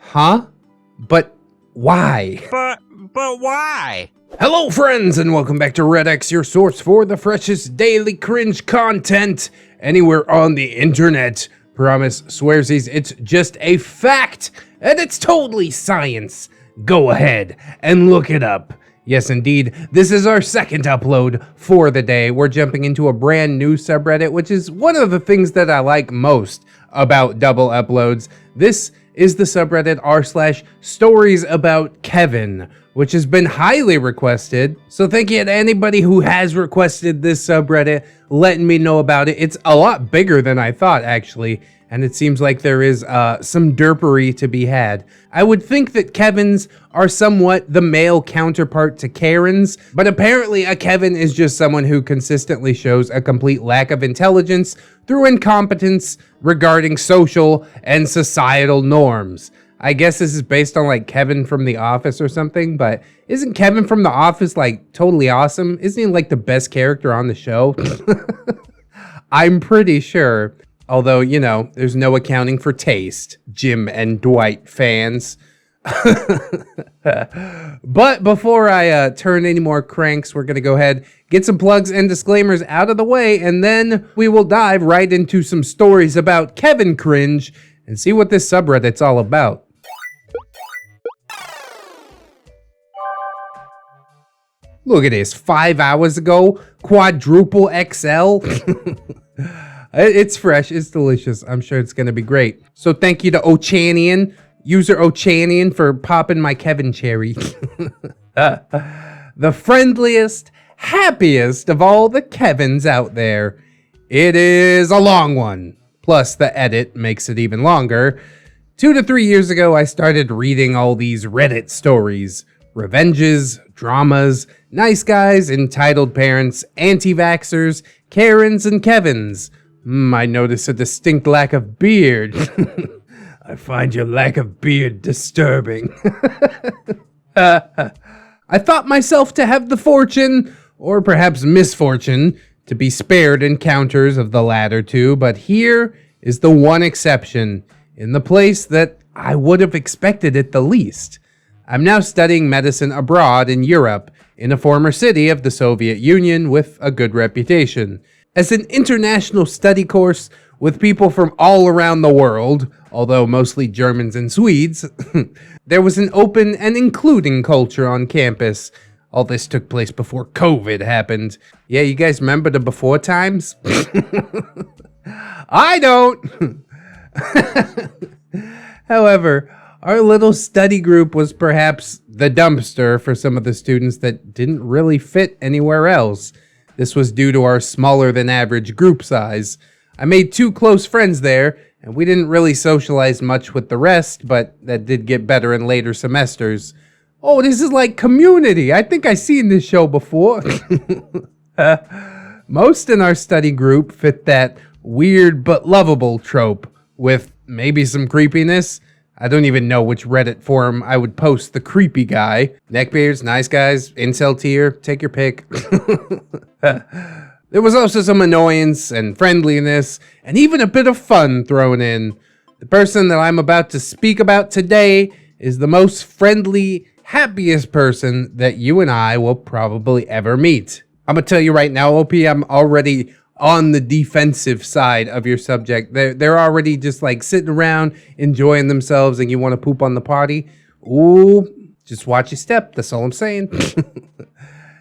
Huh? But why? But why? Hello friends, and welcome back to ReddX, your source for the freshest daily cringe content anywhere on the internet. Promise, swearsies, it's just a fact, and it's totally science. Go ahead and look it up. Yes, indeed, this is our second upload for the day. We're jumping into a brand new subreddit, which is one of the things that I like most about double uploads. This is the subreddit r/StoriesAboutKevin, which has been highly requested. So thank you to anybody who has requested this subreddit, letting me know about it. It's a lot bigger than I thought, actually, and it seems like there is some derpery to be had. I would think that Kevins are somewhat the male counterpart to Karens, but apparently a Kevin is just someone who consistently shows a complete lack of intelligence through incompetence regarding social and societal norms. I guess this is based on like Kevin from The Office or something, but isn't Kevin from The Office like totally awesome? Isn't he like the best character on the show? I'm pretty sure. Although, you know, there's no accounting for taste, Jim and Dwight fans. But before I turn any more cranks, we're going to go ahead, get some plugs and disclaimers out of the way, and then we will dive right into some stories about Kevin cringe and see what this subreddit's all about. Look at this, 5 hours ago, quadruple XL. It's fresh, it's delicious. I'm sure it's gonna be great. So thank you to Ochanian, user Ochanian, for popping my Kevin cherry. The friendliest, happiest of all the Kevins out there. It is a long one. Plus the edit makes it even longer. 2 to 3 years ago, I started reading all these Reddit stories. Revenges, dramas, nice guys, entitled parents, anti-vaxxers, Karens, and Kevins. I notice a distinct lack of beard. I find your lack of beard disturbing. I thought myself to have the fortune, or perhaps misfortune, to be spared encounters of the latter two, but here is the one exception, in the place that I would have expected it the least. I'm now studying medicine abroad in Europe, in a former city of the Soviet Union with a good reputation. As an international study course with people from all around the world, although mostly Germans and Swedes, there was an open and including culture on campus. All this took place before COVID happened. Yeah, you guys remember the before times? I don't! However, our little study group was perhaps the dumpster for some of the students that didn't really fit anywhere else. This was due to our smaller than average group size. I made 2 close friends there, and we didn't really socialize much with the rest, but that did get better in later semesters. Oh, this is like Community. I think I've seen this show before. Most in our study group fit that weird but lovable trope, with maybe some creepiness. I don't even know which Reddit forum I would post the creepy guy. Neckbeards, nice guys, incel tier, take your pick. There was also some annoyance and friendliness, and even a bit of fun thrown in. The person that I'm about to speak about today is the most friendly, happiest person that you and I will probably ever meet. I'm gonna tell you right now, OP, I'm already on the defensive side of your subject. They're already just like sitting around enjoying themselves, and you want to poop on the potty. Ooh, just watch your step. That's all I'm saying.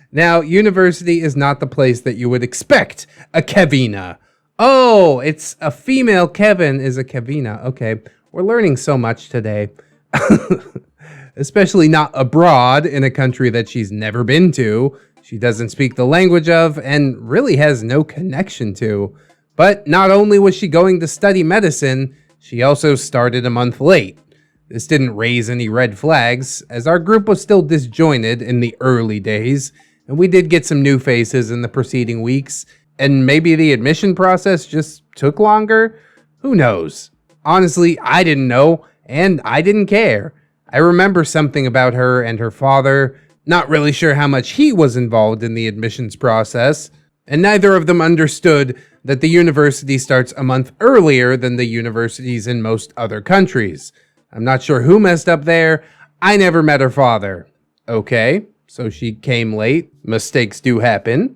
Now, university is not the place that you would expect a Kevina. Oh, it's a female Kevin is a Kevina. Okay, we're learning so much today. Especially not abroad in a country that she's never been to. She doesn't speak the language of and really has no connection to. But not only was she going to study medicine, she also started a month late. This didn't raise any red flags, as our group was still disjointed in the early days, and we did get some new faces in the preceding weeks, and maybe the admission process just took longer? Who knows? Honestly, I didn't know, and I didn't care. I remember something about her and her father. Not really sure how much he was involved in the admissions process, and neither of them understood that the university starts a month earlier than the universities in most other countries. I'm not sure who messed up there. I never met her father. Okay, so she came late. Mistakes do happen.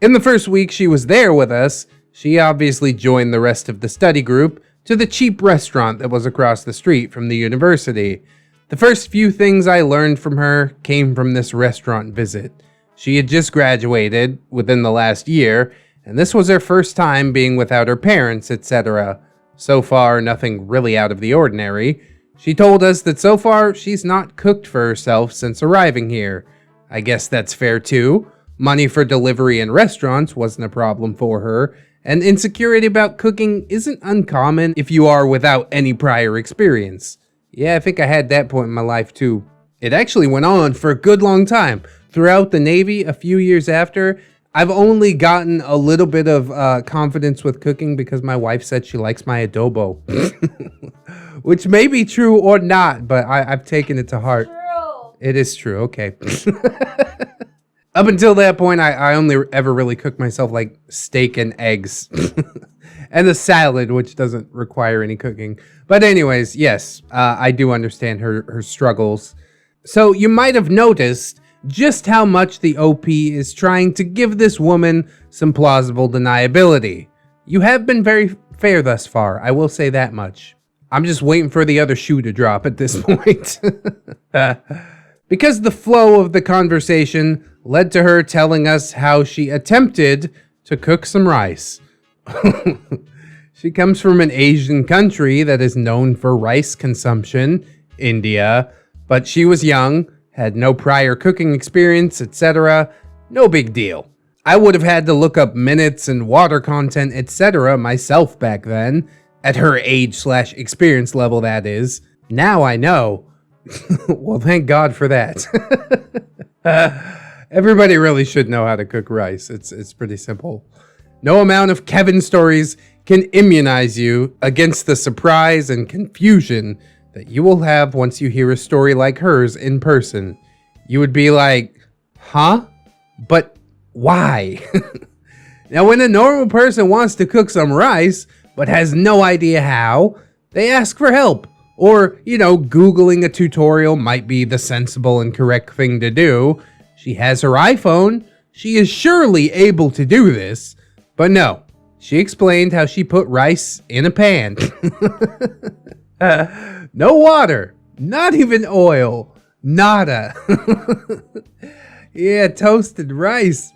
In the first week she was there with us, she obviously joined the rest of the study group to the cheap restaurant that was across the street from the university. The first few things I learned from her came from this restaurant visit. She had just graduated within the last year, and this was her first time being without her parents, etc. So far, nothing really out of the ordinary. She told us that so far, she's not cooked for herself since arriving here. I guess that's fair too. Money for delivery in restaurants wasn't a problem for her, and insecurity about cooking isn't uncommon if you are without any prior experience. Yeah, I think I had that point in my life too. It actually went on for a good long time. Throughout the Navy, a few years after, I've only gotten a little bit of confidence with cooking because my wife said she likes my adobo. Which may be true or not, but I've taken it to heart. True. It is true, okay. Up until that point, I only ever really cooked myself like steak and eggs. And a salad, which doesn't require any cooking. But anyways, yes, I do understand her struggles. So you might have noticed just how much the OP is trying to give this woman some plausible deniability. You have been very fair thus far, I will say that much. I'm just waiting for the other shoe to drop at this point. Because the flow of the conversation led to her telling us how she attempted to cook some rice. She comes from an Asian country that is known for rice consumption, India, but she was young, had no prior cooking experience, etc. No big deal. I would have had to look up minutes and water content, etc. myself back then, at her age/experience level that is. Now I know. Well, thank God for that. Everybody really should know how to cook rice. It's pretty simple. No amount of Kevin stories can immunize you against the surprise and confusion that you will have once you hear a story like hers in person. You would be like, huh? But why? Now, when a normal person wants to cook some rice, but has no idea how, they ask for help. Or, Googling a tutorial might be the sensible and correct thing to do. She has her iPhone. She is surely able to do this. But no, she explained how she put rice in a pan. No water, not even oil, nada. Yeah, toasted rice.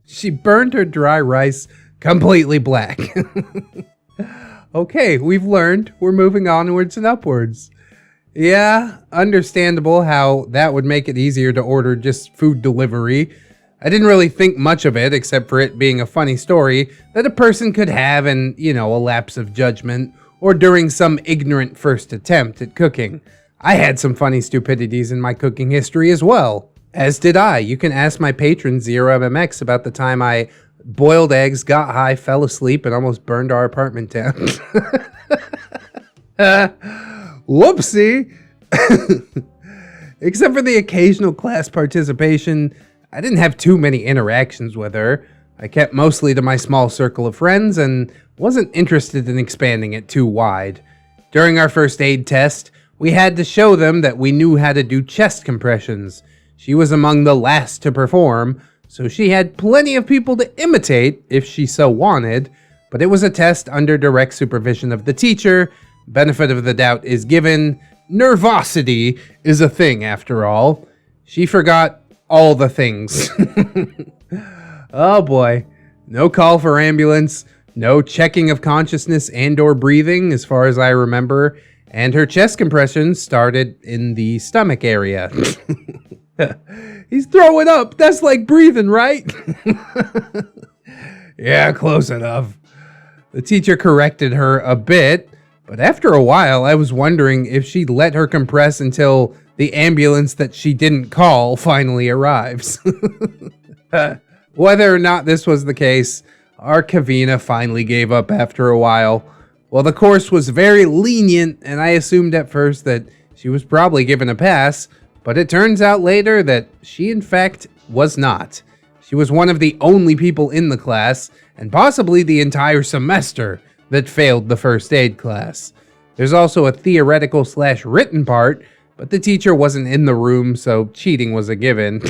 She burned her dry rice completely black. Okay, we've learned. We're moving onwards and upwards. Yeah, understandable how that would make it easier to order just food delivery. I didn't really think much of it, except for it being a funny story that a person could have in, a lapse of judgment, or during some ignorant first attempt at cooking. I had some funny stupidities in my cooking history as well. As did I. You can ask my patron ZeroMMX about the time I boiled eggs, got high, fell asleep, and almost burned our apartment down. Whoopsie! Except for the occasional class participation, I didn't have too many interactions with her. I kept mostly to my small circle of friends and wasn't interested in expanding it too wide. During our first aid test, we had to show them that we knew how to do chest compressions. She was among the last to perform, so she had plenty of people to imitate if she so wanted, but it was a test under direct supervision of the teacher. Benefit of the doubt is given. Nervosity is a thing after all. She forgot all the things. Oh boy. No call for ambulance, no checking of consciousness and or breathing as far as I remember, and her chest compressions started in the stomach area. He's throwing up. That's like breathing, right? Yeah, close enough. The teacher corrected her a bit, but after a while, I was wondering if she'd let her compress until the ambulance that she didn't call finally arrives. Whether or not this was the case, our Kevina finally gave up after a while. Well, the course was very lenient, and I assumed at first that she was probably given a pass, but it turns out later that she in fact was not. She was one of the only people in the class, and possibly the entire semester, that failed the first aid class. There's also a theoretical/written part, but the teacher wasn't in the room, so cheating was a given.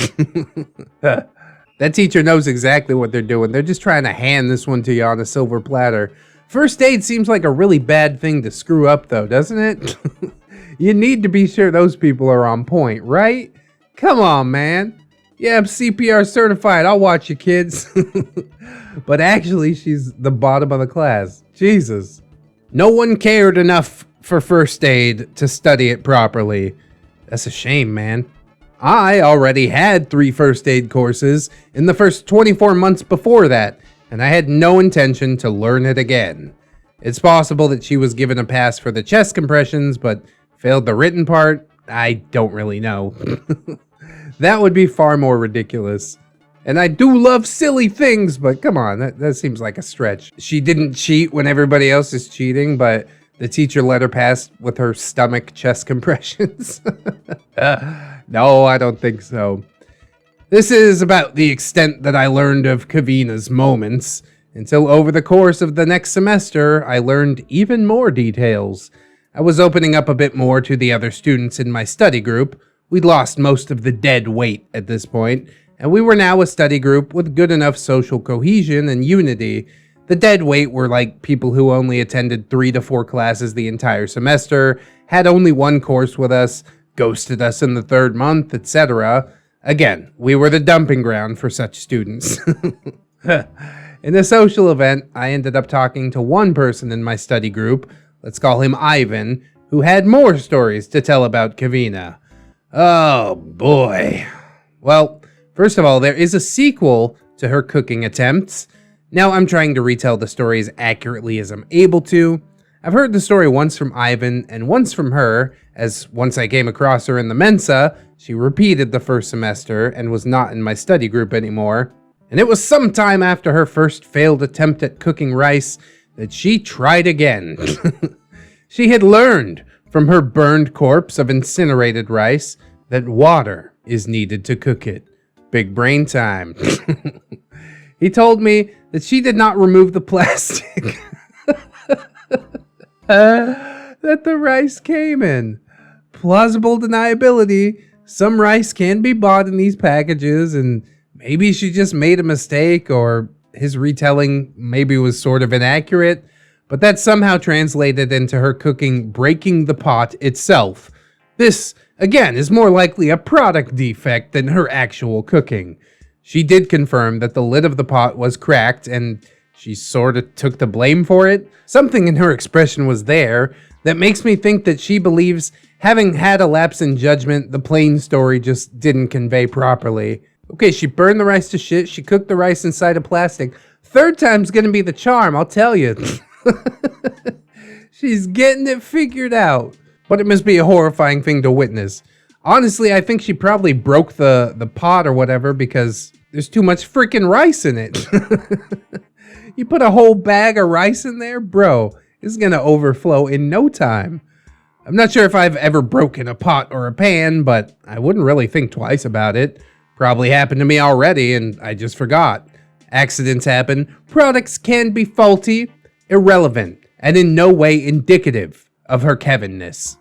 That teacher knows exactly what they're doing. They're just trying to hand this one to you on a silver platter. First aid seems like a really bad thing to screw up though, doesn't it? You need to be sure those people are on point, right? Come on, man. Yeah, I'm CPR certified. I'll watch you, kids. But actually, she's the bottom of the class. Jesus. No one cared enough for first aid to study it properly. That's a shame, man. I already had 3 first aid courses in the first 24 months before that, and I had no intention to learn it again. It's possible that she was given a pass for the chest compressions, but failed the written part. I don't really know. That would be far more ridiculous. And I do love silly things, but come on, that seems like a stretch. She didn't cheat when everybody else is cheating, but the teacher let her pass with her stomach chest compressions. No, I don't think so. This is about the extent that I learned of Kevina's moments, until over the course of the next semester, I learned even more details. I was opening up a bit more to the other students in my study group. We'd lost most of the dead weight at this point, and we were now a study group with good enough social cohesion and unity. The dead weight were like people who only attended 3 to 4 classes the entire semester, had only 1 course with us, ghosted us in the 3rd month, etc. Again, we were the dumping ground for such students. In a social event, I ended up talking to one person in my study group, let's call him Ivan, who had more stories to tell about Kevina. Oh boy. Well, first of all, there is a sequel to her cooking attempts. Now I'm trying to retell the story as accurately as I'm able to. I've heard the story once from Ivan and once from her, as once I came across her in the Mensa, she repeated the first semester and was not in my study group anymore. And it was sometime after her first failed attempt at cooking rice that she tried again. She had learned from her burned corpse of incinerated rice that water is needed to cook it. Big brain time. He told me that she did not remove the plastic that the rice came in. Plausible deniability. Some rice can be bought in these packages, and maybe she just made a mistake, or his retelling maybe was sort of inaccurate, but that somehow translated into her cooking breaking the pot itself. This, again, is more likely a product defect than her actual cooking. She did confirm that the lid of the pot was cracked, and she sort of took the blame for it. Something in her expression was there that makes me think that she believes, having had a lapse in judgment, the plain story just didn't convey properly. Okay, she burned the rice to shit, she cooked the rice inside of plastic. 3rd time's gonna be the charm, I'll tell you. She's getting it figured out. But it must be a horrifying thing to witness. Honestly, I think she probably broke the pot or whatever because there's too much freaking rice in it. You put a whole bag of rice in there? Bro, it's gonna overflow in no time. I'm not sure if I've ever broken a pot or a pan, but I wouldn't really think twice about it. Probably happened to me already and I just forgot. Accidents happen. Products can be faulty, irrelevant, and in no way indicative of her Kevinness.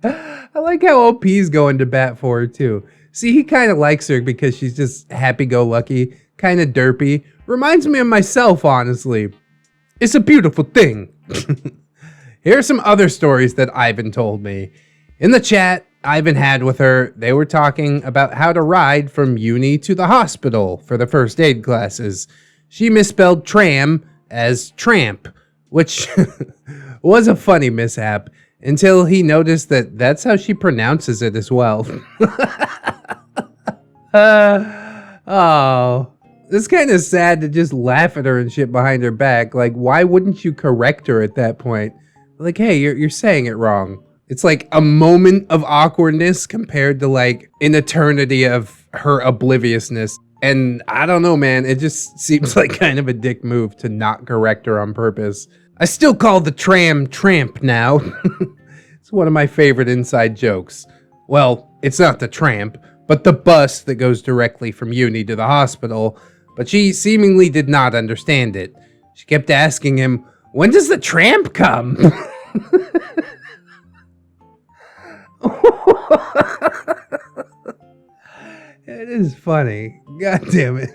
I like how OP's going to bat for her too. See, he kind of likes her because she's just happy-go-lucky, kind of derpy. Reminds me of myself, honestly. It's a beautiful thing. Here are some other stories that Ivan told me. In the chat Ivan had with her, they were talking about how to ride from uni to the hospital for the first aid classes. She misspelled tram as tramp, which was a funny mishap until he noticed that that's how she pronounces it as well. Oh, it's kind of sad to just laugh at her and shit behind her back. Like, why wouldn't you correct her at that point? Like, hey, you're saying it wrong. It's like a moment of awkwardness compared to like an eternity of her obliviousness. And I don't know, man, it just seems like kind of a dick move to not correct her on purpose. I still call the tram tramp now. It's one of my favorite inside jokes. Well, it's not the tramp, but the bus that goes directly from uni to the hospital. But she seemingly did not understand it. She kept asking him, When does the tramp come? It is funny. God damn it.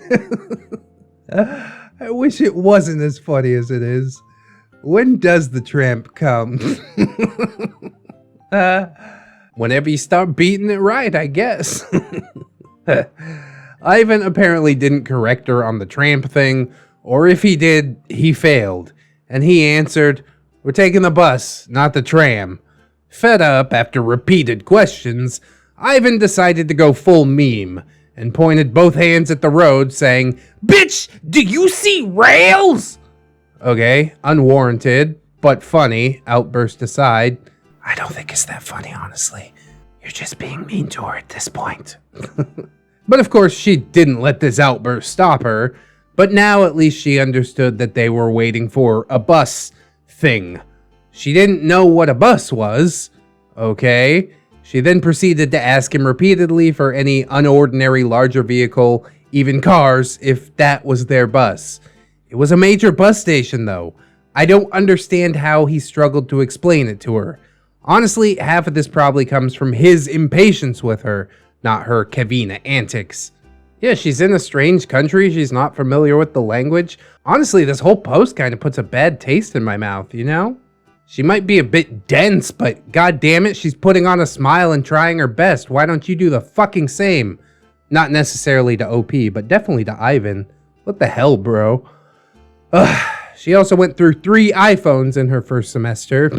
I wish it wasn't as funny as it is. When does the tramp come? Whenever you start beating it right, I guess. Ivan apparently didn't correct her on the tramp thing, or if he did, he failed. And he answered, "We're taking the bus, not the tram." Fed up after repeated questions, Ivan decided to go full meme and pointed both hands at the road saying, "Bitch, do you see rails?" Okay, unwarranted, but funny, outburst aside. I don't think it's that funny, honestly. You're just being mean to her at this point. But of course, she didn't let this outburst stop her, but now at least she understood that they were waiting for a bus thing. She didn't know what a bus was, okay? She then proceeded to ask him repeatedly for any unordinary larger vehicle, even cars, if that was their bus. It was a major bus station, though. I don't understand how he struggled to explain it to her. Honestly, half of this probably comes from his impatience with her, not her Kevina antics. Yeah, she's in a strange country. She's not familiar with the language. Honestly, this whole post kind of puts a bad taste in my mouth, you know? She might be a bit dense, but god damn it, she's putting on a smile and trying her best. Why don't you do the fucking same? Not necessarily to OP, but definitely to Ivan. What the hell, bro? Ugh. She also went through 3 iPhones in her first semester.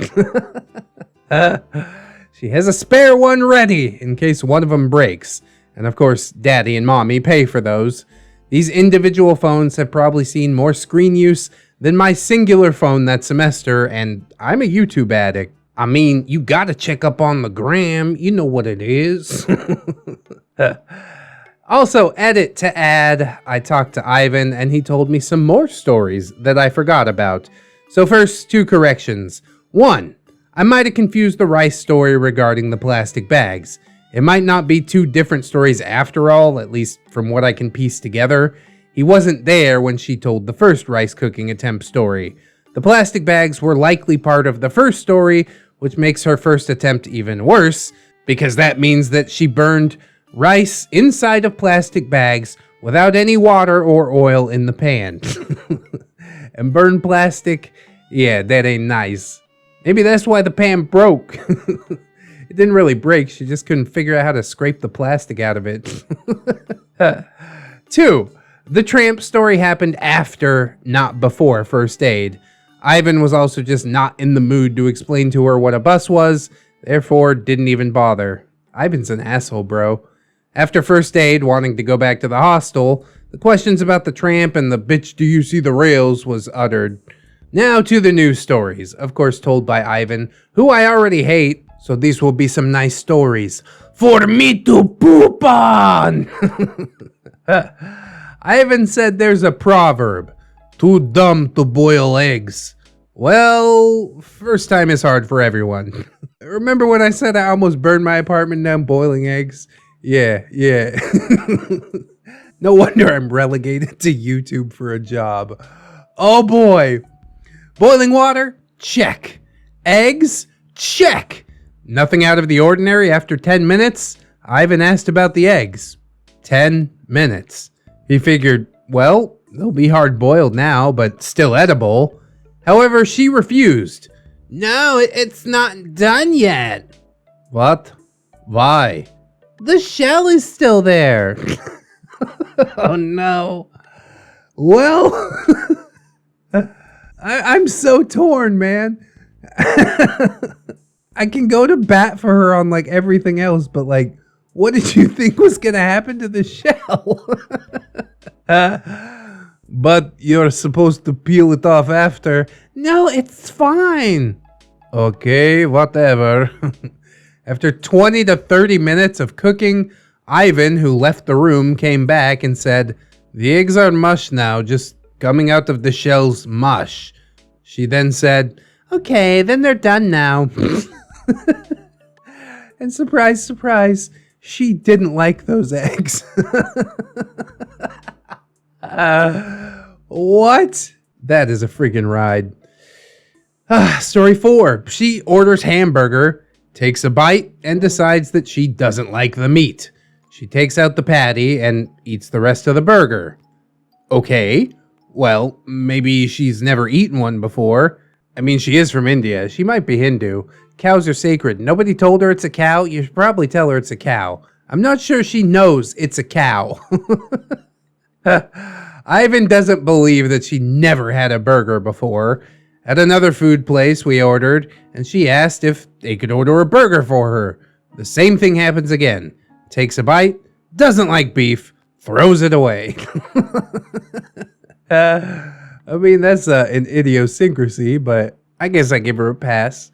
She has a spare one ready in case one of them breaks. And of course, daddy and mommy pay for those. These individual phones have probably seen more screen use than my singular phone that semester, and I'm a YouTube addict. I mean, you gotta check up on the gram, you know what it is. Also, edit to add, I talked to Ivan and he told me some more stories that I forgot about. So first, 2 corrections. 1, I might have confused the rice story regarding the plastic bags. It might not be 2 different stories after all, at least from what I can piece together. He wasn't there when she told the first rice cooking attempt story. The plastic bags were likely part of the first story, which makes her first attempt even worse, because that means that she burned rice inside of plastic bags without any water or oil in the pan. And burned plastic, yeah, that ain't nice. Maybe that's why the pan broke. It didn't really break, she just couldn't figure out how to scrape the plastic out of it. 2, the tramp story happened after, not before, first aid. Ivan was also just not in the mood to explain to her what a bus was, therefore didn't even bother. Ivan's an asshole, bro. After first aid, wanting to go back to the hostel, the questions about the tramp and the "bitch do you see the rails" was uttered. Now to the news stories, of course told by Ivan, who I already hate, so these will be some nice stories for me to poop on. Ivan said there's a proverb, too dumb to boil eggs. Well, first time is hard for everyone. Remember when I said I almost burned my apartment down boiling eggs? Yeah. No wonder I'm relegated to YouTube for a job. Oh boy. Boiling water? Check. Eggs? Check. Nothing out of the ordinary after 10 minutes? Ivan asked about the eggs. 10 minutes. He figured, well, they'll be hard-boiled now, but still edible. However, she refused. No, it's not done yet. What? Why? The shell is still there. Oh no. Well, I'm so torn, man. I can go to bat for her on like everything else, but like, what did you think was gonna happen to the shell? But you're supposed to peel it off after. No, it's fine. Okay, whatever. After 20 to 30 minutes of cooking, Ivan, who left the room, came back and said, the eggs are mush now, just coming out of the shell's mush. She then said, okay, then they're done now. And surprise, surprise, she didn't like those eggs. What? That is a freaking ride. Story 4. She orders hamburger, takes a bite, and decides that she doesn't like the meat. She takes out the patty and eats the rest of the burger. Okay, well, maybe she's never eaten one before. I mean, she is from India. She might be Hindu. Cows are sacred. Nobody told her it's a cow. You should probably tell her it's a cow. I'm not sure she knows it's a cow. Ivan doesn't believe that she never had a burger before. At another food place we ordered, and she asked if they could order a burger for her. The same thing happens again. Takes a bite, doesn't like beef, throws it away. I mean, that's an idiosyncrasy, but I guess I give her a pass.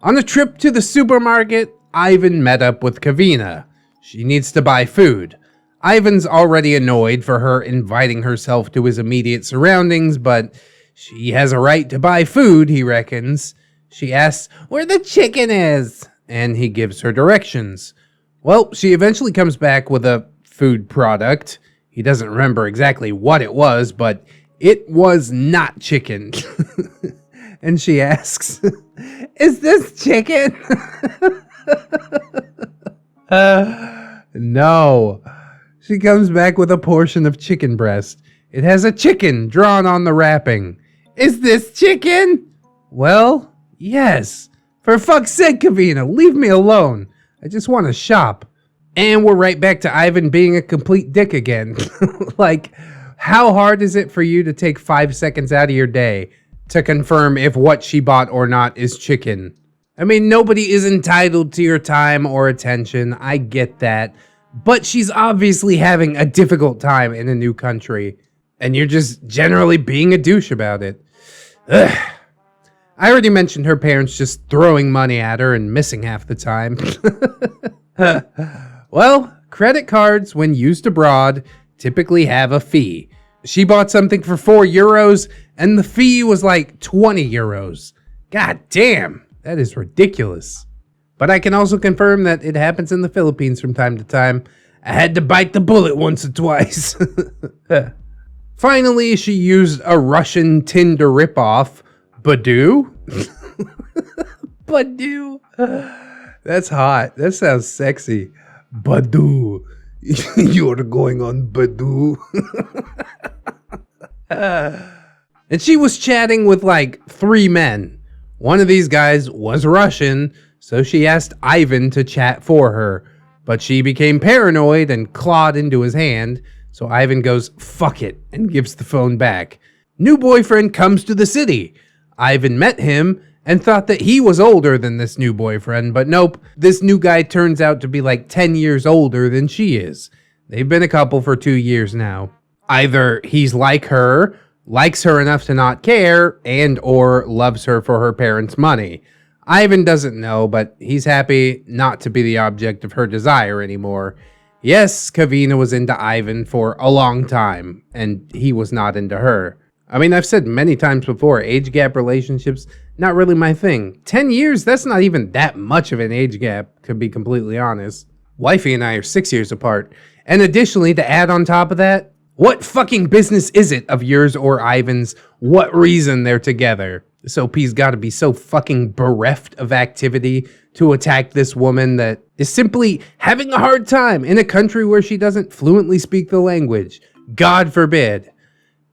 On a trip to the supermarket, Ivan met up with Kevina. She needs to buy food. Ivan's already annoyed for her inviting herself to his immediate surroundings, but she has a right to buy food, he reckons. She asks where the chicken is, and he gives her directions. Well, she eventually comes back with a food product. He doesn't remember exactly what it was, but it was not chicken. And she asks, is this chicken? No. She comes back with a portion of chicken breast. It has a chicken drawn on the wrapping. Is this chicken? Well, yes. For fuck's sake, Kevina, leave me alone. I just want to shop. And we're right back to Ivan being a complete dick again. Like, how hard is it for you to take 5 seconds out of your day to confirm if what she bought or not is chicken? I mean, nobody is entitled to your time or attention. I get that. But she's obviously having a difficult time in a new country. And you're just generally being a douche about it. Ugh. I already mentioned her parents just throwing money at her and missing half the time. Well, credit cards, when used abroad, typically have a fee. She bought something for €4, and the fee was like 20 euros. God damn, that is ridiculous. But I can also confirm that it happens in the Philippines from time to time. I had to bite the bullet once or twice. Finally, she used a Russian Tinder ripoff, Badoo. Badoo. That's hot. That sounds sexy. Badoo. You're going on Badoo. And she was chatting with like 3 men. One of these guys was Russian, so she asked Ivan to chat for her. But she became paranoid and clawed into his hand, so Ivan goes, fuck it, and gives the phone back. New boyfriend comes to the city. Ivan met him and thought that he was older than this new boyfriend, but nope, this new guy turns out to be like 10 years older than she is. They've been a couple for 2 years now. Either he's like her, likes her enough to not care, and or loves her for her parents' money. Ivan doesn't know, but he's happy not to be the object of her desire anymore. Yes, Kevina was into Ivan for a long time, and he was not into her. I mean, I've said many times before, age gap relationships, not really my thing. 10 years, that's not even that much of an age gap, to be completely honest. Wifey and I are 6 years apart. And additionally, to add on top of that, what fucking business is it of yours or Ivan's what reason they're together? This OP's gotta be so fucking bereft of activity to attack this woman that is simply having a hard time in a country where she doesn't fluently speak the language. God forbid.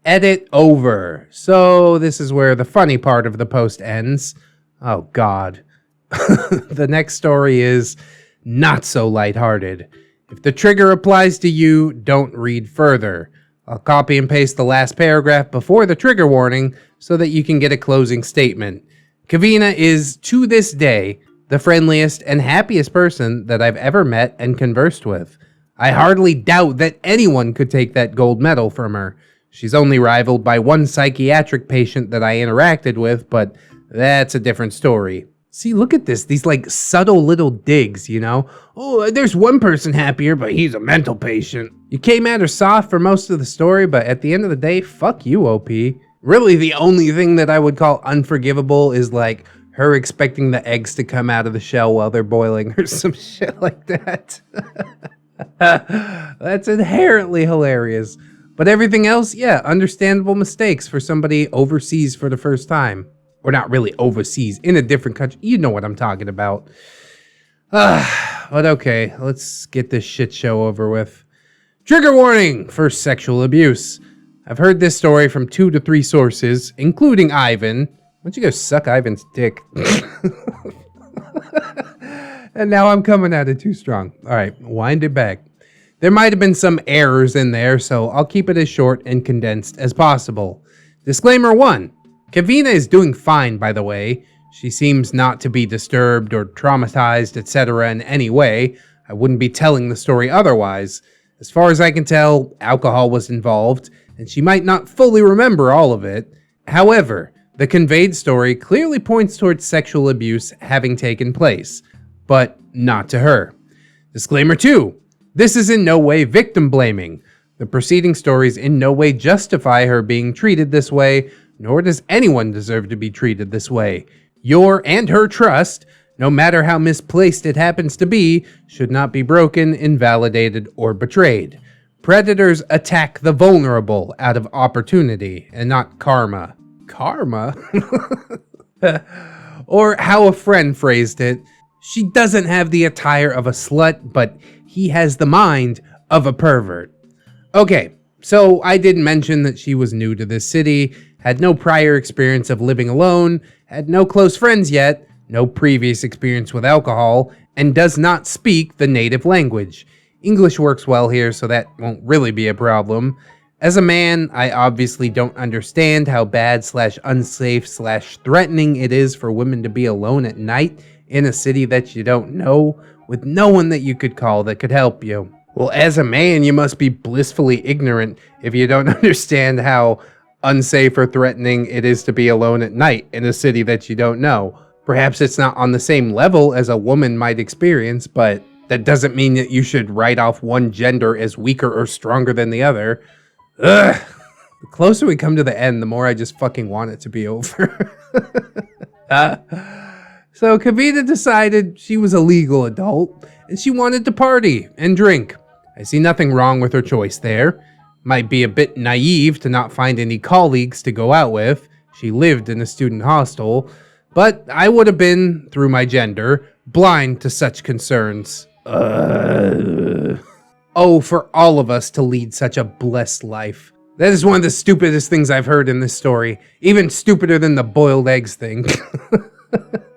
Edit over. So this is where the funny part of the post ends. Oh God. The next story is not so lighthearted. If the trigger applies to you, don't read further. I'll copy and paste the last paragraph before the trigger warning so that you can get a closing statement. Kevina is, to this day, the friendliest and happiest person that I've ever met and conversed with. I hardly doubt that anyone could take that gold medal from her. She's only rivaled by one psychiatric patient that I interacted with, but that's a different story. See, look at this. These like subtle little digs, you know? Oh, there's one person happier, but he's a mental patient. You came at her soft for most of the story, but at the end of the day, fuck you, OP. Really, the only thing that I would call unforgivable is like her expecting the eggs to come out of the shell while they're boiling or some shit like that. That's inherently hilarious. But everything else, yeah, understandable mistakes for somebody overseas for the first time. Or not really overseas, in a different country. You know what I'm talking about. But okay, let's get this shit show over with. Trigger warning for sexual abuse. I've heard this story from 2 to 3 sources, including Ivan. Why don't you go suck Ivan's dick? And now I'm coming at it too strong. All right, wind it back. There might have been some errors in there, so I'll keep it as short and condensed as possible. Disclaimer 1. Kevina is doing fine, by the way. She seems not to be disturbed or traumatized, etc. in any way. I wouldn't be telling the story otherwise. As far as I can tell, alcohol was involved, and she might not fully remember all of it. However, the conveyed story clearly points towards sexual abuse having taken place, but not to her. Disclaimer 2. This is in no way victim blaming. The preceding stories in no way justify her being treated this way, nor does anyone deserve to be treated this way. Your and her trust, no matter how misplaced it happens to be, should not be broken, invalidated, or betrayed. Predators attack the vulnerable out of opportunity and not karma. Karma? Or how a friend phrased it, she doesn't have the attire of a slut, but he has the mind of a pervert. Okay, so I did mention that she was new to this city, had no prior experience of living alone, had no close friends yet, no previous experience with alcohol, and does not speak the native language. English works well here, so that won't really be a problem. As a man, I obviously don't understand how bad/unsafe/threatening it is for women to be alone at night in a city that you don't know, with no one that you could call that could help you. Well, as a man, you must be blissfully ignorant if you don't understand how unsafe or threatening it is to be alone at night in a city that you don't know. Perhaps it's not on the same level as a woman might experience, but that doesn't mean that you should write off one gender as weaker or stronger than the other. Ugh. The closer we come to the end, the more I just fucking want it to be over. So Kevina decided she was a legal adult, and she wanted to party and drink. I see nothing wrong with her choice there. Might be a bit naive to not find any colleagues to go out with. She lived in a student hostel. But I would have been, through my gender, blind to such concerns. Oh, for all of us to lead such a blessed life. That is one of the stupidest things I've heard in this story. Even stupider than the boiled eggs thing.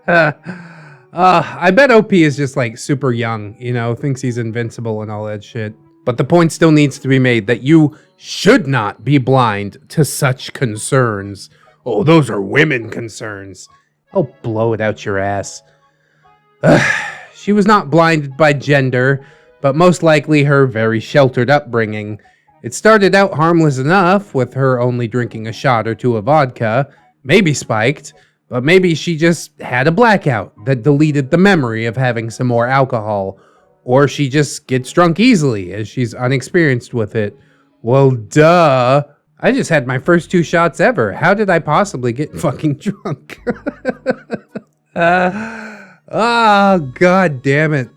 I bet OP is just like super young, you know, thinks he's invincible and all that shit. But the point still needs to be made that you should not be blind to such concerns. Oh, those are women concerns. Oh, blow it out your ass. She was not blinded by gender, but most likely her very sheltered upbringing. It started out harmless enough, with her only drinking a shot or two of vodka, maybe spiked, but maybe she just had a blackout that deleted the memory of having some more alcohol, or she just gets drunk easily as she's unexperienced with it. Well, duh. I just had my first 2 shots ever. How did I possibly get fucking drunk? God damn it.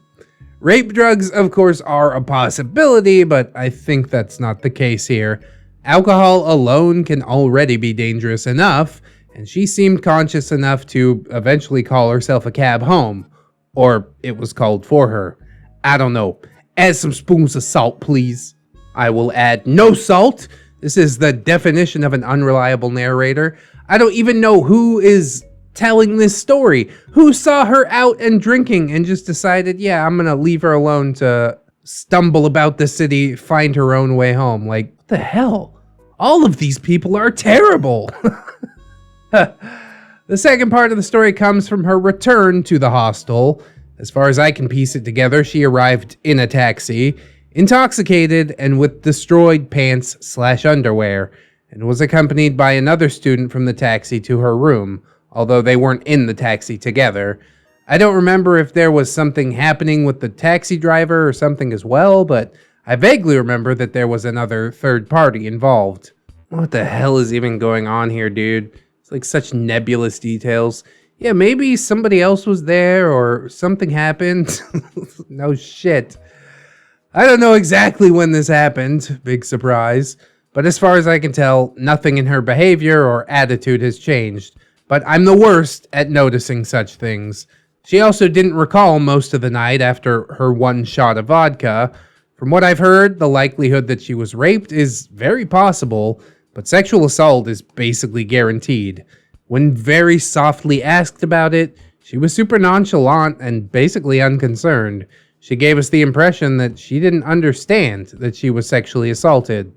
Rape drugs, of course, are a possibility, but I think that's not the case here. Alcohol alone can already be dangerous enough, and she seemed conscious enough to eventually call herself a cab home. Or it was called for her. I don't know. Add some spoons of salt, please. I will add no salt. This is the definition of an unreliable narrator. I don't even know who is telling this story. Who saw her out and drinking and just decided, yeah, I'm gonna leave her alone to stumble about the city, find her own way home. Like, what the hell? All of these people are terrible. The second part of the story comes from her return to the hostel. As far as I can piece it together, she arrived in a taxi, intoxicated and with destroyed pants/underwear, and was accompanied by another student from the taxi to her room, although they weren't in the taxi together. I don't remember if there was something happening with the taxi driver or something as well, but I vaguely remember that there was another third party involved. What the hell is even going on here, dude? It's like such nebulous details. Yeah, maybe somebody else was there or something happened. No shit. I don't know exactly when this happened, big surprise, but as far as I can tell, nothing in her behavior or attitude has changed. but I'm the worst at noticing such things. She also didn't recall most of the night after her one shot of vodka. From what I've heard, the likelihood that she was raped is very possible, but sexual assault is basically guaranteed. When very softly asked about it, she was super nonchalant and basically unconcerned. She gave us the impression that she didn't understand that she was sexually assaulted.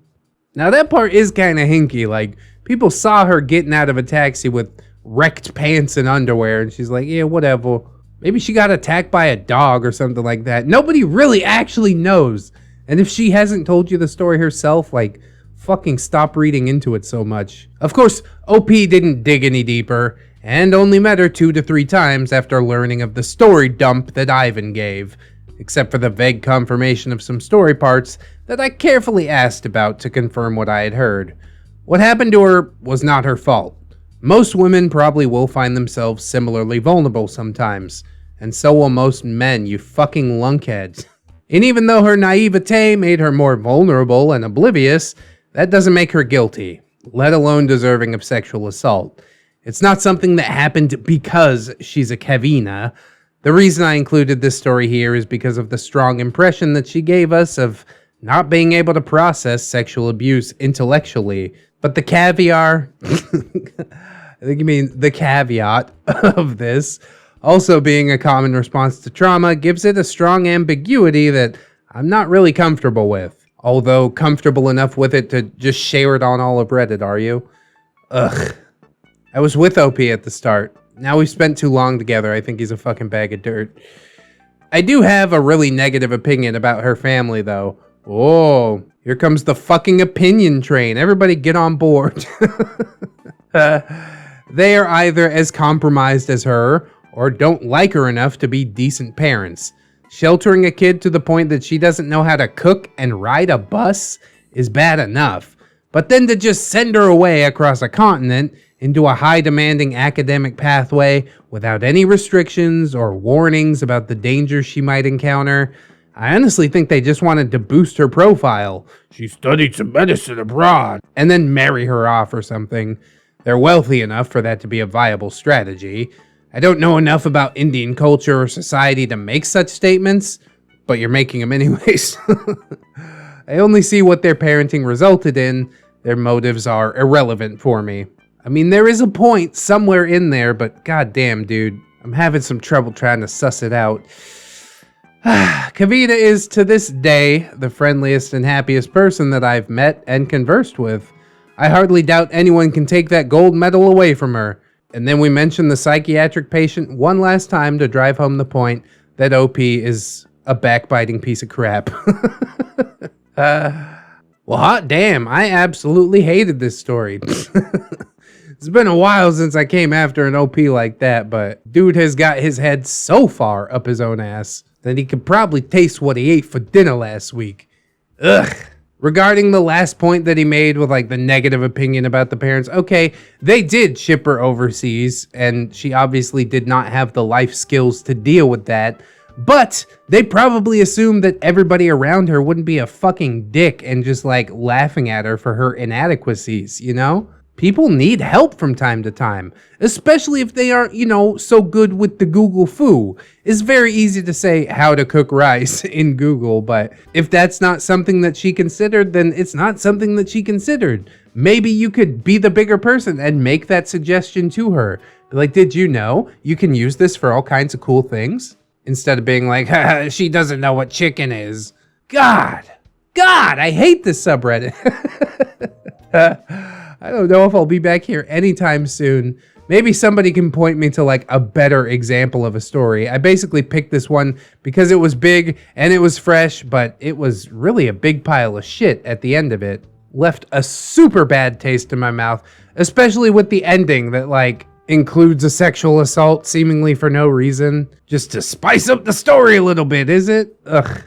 Now that part is kind of hinky, like people saw her getting out of a taxi with wrecked pants and underwear and she's like, yeah, whatever. Maybe she got attacked by a dog or something like that. Nobody really actually knows. And if she hasn't told you the story herself, like, fucking stop reading into it so much. Of course, OP didn't dig any deeper, and only met her 2 to 3 times after learning of the story dump that Ivan gave, except for the vague confirmation of some story parts that I carefully asked about to confirm what I had heard. What happened to her was not her fault. Most women probably will find themselves similarly vulnerable sometimes, and so will most men, you fucking lunkheads. And even though her naivete made her more vulnerable and oblivious, that doesn't make her guilty, let alone deserving of sexual assault. It's not something that happened because she's a Kevina. The reason I included this story here is because of the strong impression that she gave us of not being able to process sexual abuse intellectually. But the caviar, I think you mean the caveat of this, also being a common response to trauma, gives it a strong ambiguity that I'm not really comfortable with. Although comfortable enough with it to just share it on all of Reddit, are you? Ugh. I was with OP at the start. Now we've spent too long together. I think he's a fucking bag of dirt. I do have a really negative opinion about her family, though. Oh, here comes the fucking opinion train. Everybody get on board. They are either as compromised as her, or don't like her enough to be decent parents. Sheltering a kid to the point that she doesn't know how to cook and ride a bus is bad enough. But then to just send her away across a continent into a high-demanding academic pathway without any restrictions or warnings about the dangers she might encounter, I honestly think they just wanted to boost her profile. She studied some medicine abroad. And then marry her off or something. They're wealthy enough for that to be a viable strategy. I don't know enough about Indian culture or society to make such statements, but you're making them anyways. I only see what their parenting resulted in. Their motives are irrelevant for me. I mean, there is a point somewhere in there, but goddamn, dude, I'm having some trouble trying to suss it out. Kevina is, to this day, the friendliest and happiest person that I've met and conversed with. I hardly doubt anyone can take that gold medal away from her. And then we mention the psychiatric patient one last time to drive home the point that OP is a backbiting piece of crap. Well, hot damn, I absolutely hated this story. It's been a while since I came after an OP like that, but dude has got his head so far up his own ass that he could probably taste what he ate for dinner last week. Ugh. Regarding the last point that he made with like the negative opinion about the parents, okay, they did ship her overseas and she obviously did not have the life skills to deal with that, but they probably assumed that everybody around her wouldn't be a fucking dick and just like laughing at her for her inadequacies, you know? People need help from time to time, especially if they aren't, you know, so good with the Google foo. It's very easy to say how to cook rice in Google, but if that's not something that she considered, then it's not something that she considered. Maybe you could be the bigger person and make that suggestion to her. Be like, did you know you can use this for all kinds of cool things? Instead of being like, haha, she doesn't know what chicken is. God, I hate this subreddit. I don't know if I'll be back here anytime soon. Maybe somebody can point me to like a better example of a story. I basically picked this one because it was big and it was fresh, but it was really a big pile of shit at the end of it. Left a super bad taste in my mouth, especially with the ending that like includes a sexual assault seemingly for no reason. Just to spice up the story a little bit, is it? Ugh.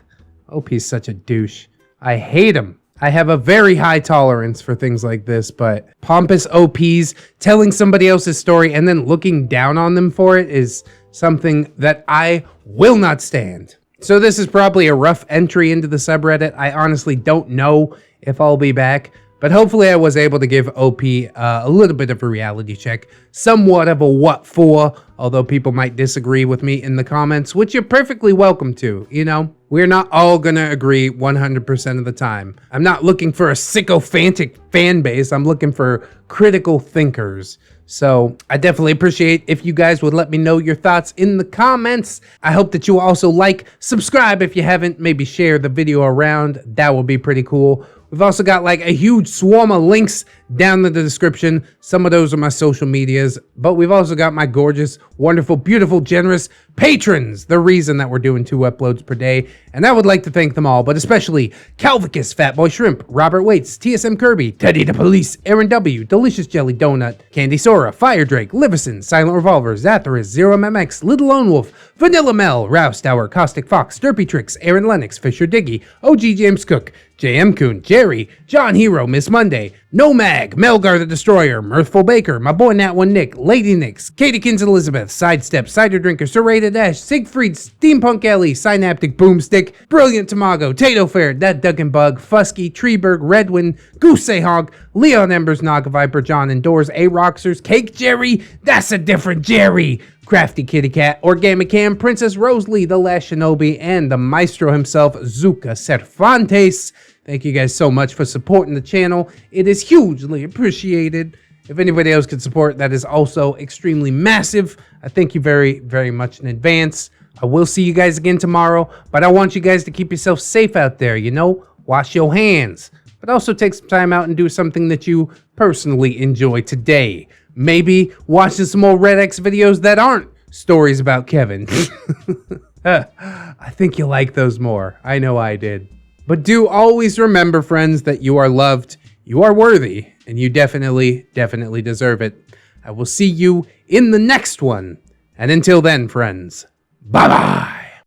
OP's such a douche. I hate him. I have a very high tolerance for things like this, but pompous OPs telling somebody else's story and then looking down on them for it is something that I will not stand. So this is probably a rough entry into the subreddit. I honestly don't know if I'll be back, But hopefully I was able to give OP a little bit of a reality check, somewhat of a what for, although people might disagree with me in the comments, which you're perfectly welcome to, you know? We're not all gonna agree 100% of the time. I'm not looking for a sycophantic fan base, I'm looking for critical thinkers. So I definitely appreciate if you guys would let me know your thoughts in the comments. I hope that you also like, subscribe if you haven't, maybe share the video around. That would be pretty cool. We've also got like a huge swarm of links down in the description. Some of those are my social medias, but we've also got my gorgeous, wonderful, beautiful, generous patrons, the reason that we're doing 2 uploads per day. And I would like to thank them all, but especially Calvicus, Fatboy Shrimp, Robert Waits, TSM Kirby, Teddy the Police, Aaron W, Delicious Jelly Donut, Candy Sora, Fire Drake, Liverson, Silent Revolver, Zathras, Zero MMX, Little Lone Wolf, Vanilla Mel, Rouse Tower, Caustic Fox, Derpy Tricks, Aaron Lennox, Fisher Diggy, OG James Cook, JM Coon, Jerry, John Hero, Miss Monday, Nomag, Melgar the Destroyer, Mirthful Baker, my boy Nat One Nick, Lady Nix, Katykins Elizabeth, Sidestep, Cider Drinker, Serrated Ash, Siegfried, Steampunk Ellie, Synaptic Boomstick, Brilliant Tamago, Tato Fair, That Duck and Bug, Fusky, Treeberg, Redwin, Goose Hog, Leon Embers, Naga Viper, John Indoors, A-Roxers, Cake Jerry, That's a Different Jerry, Crafty Kitty Cat, Organic Cam, Princess Rosalie, The Last Shinobi, and the maestro himself, Zuka Cervantes. Thank you guys so much for supporting the channel. It is hugely appreciated. If anybody else could support, that is also extremely massive. I thank you very, very much in advance. I will see you guys again tomorrow, but I want you guys to keep yourself safe out there, you know? Wash your hands, but also take some time out and do something that you personally enjoy today. Maybe watching some more ReddX videos that aren't stories about Kevin. I think you'll like those more. I know I did. But do always remember, friends, that you are loved, you are worthy, and you definitely, definitely deserve it. I will see you in the next one. And until then, friends, bye-bye.